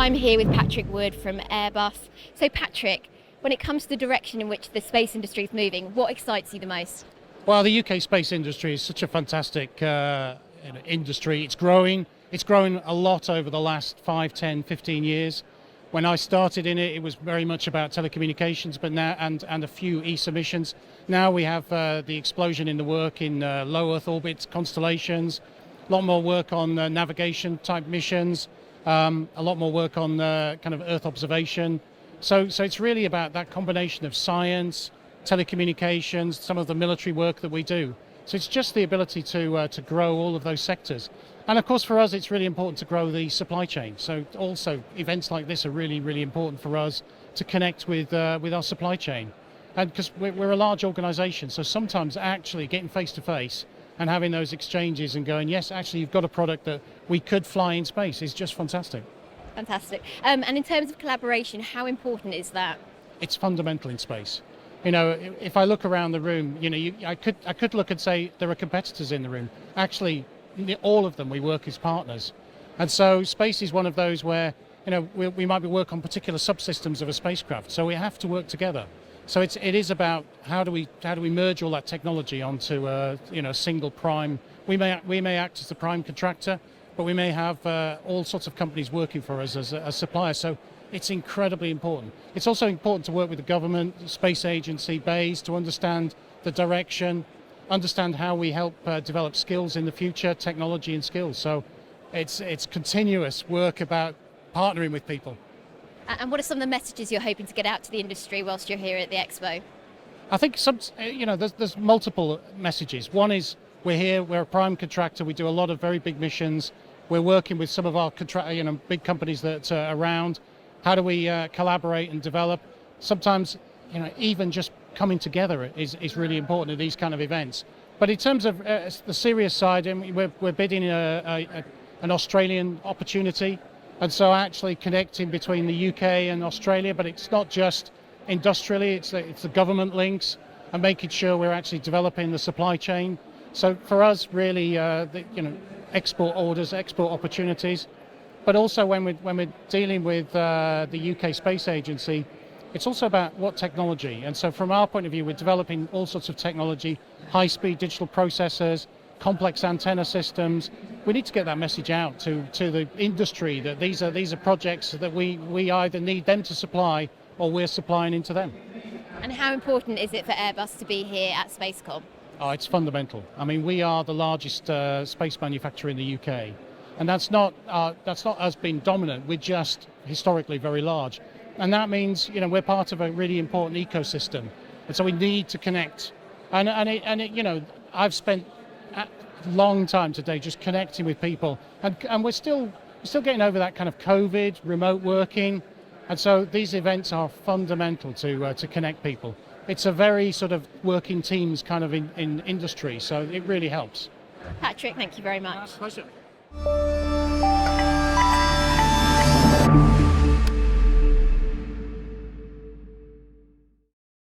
I'm here with Patrick Wood from Airbus. So Patrick, when it comes to the direction in which the space industry is moving, what excites you the most? Well, the UK space industry is such a fantastic industry. It's growing. It's grown a lot over the last 5, 10, 15 years. When I started in it, it was very much about telecommunications, but now and a few ESA missions. Now we have the explosion in the work in low Earth orbit constellations, a lot more work on navigation type missions, a lot more work on kind of Earth observation. So it's really about that combination of science, telecommunications, some of the military work that we do. So it's just the ability to grow all of those sectors. And of course for us it's really important to grow the supply chain. So also events like this are really, really important for us to connect with our supply chain. And because we're a large organization, so sometimes actually getting face to face and having those exchanges and going, yes, actually you've got a product that we could fly in space is just fantastic. Fantastic. And in terms of collaboration, how important is that? It's fundamental in space. You know, if I look around the room, you know, I could look and say there are competitors in the room. Actually, all of them we work as partners, and so space is one of those where, you know, we might be working on particular subsystems of a spacecraft, so we have to work together. So it is about how do we merge all that technology onto a single prime. We may act as the prime contractor, but we may have all sorts of companies working for us as a supplier. So it's incredibly important. It's also important to work with the government, the space agency, BAES, to understand the direction, understand how we help develop skills in the future, technology and skills. So it's continuous work about partnering with people. And what are some of the messages you're hoping to get out to the industry whilst you're here at the Expo? I think there's multiple messages. One is we're here, we're a prime contractor, we do a lot of very big missions. We're working with some of our big companies that are around. How do we collaborate and develop? Sometimes, even just coming together is really important at these kind of events. But in terms of the serious side, we're bidding an Australian opportunity, and so actually connecting between the UK and Australia. But it's not just industrially; it's the government links and making sure we're actually developing the supply chain. So for us, really, export orders, export opportunities. But also when we're dealing with the UK Space Agency, it's also about what technology. And so from our point of view, we're developing all sorts of technology, high-speed digital processors, complex antenna systems. We need to get that message out to the industry that these are projects that we either need them to supply or we're supplying into them. And how important is it for Airbus to be here at Spacecom? Oh, it's fundamental. I mean, we are the largest space manufacturer in the UK. And that's not us being dominant. We're just historically very large, and that means we're part of a really important ecosystem, and so we need to connect. And I've spent a long time today just connecting with people, and we're still getting over that kind of COVID, remote working, and so these events are fundamental to connect people. It's a very sort of working teams kind of in industry, so it really helps. Patrick, thank you very much. Pleasure.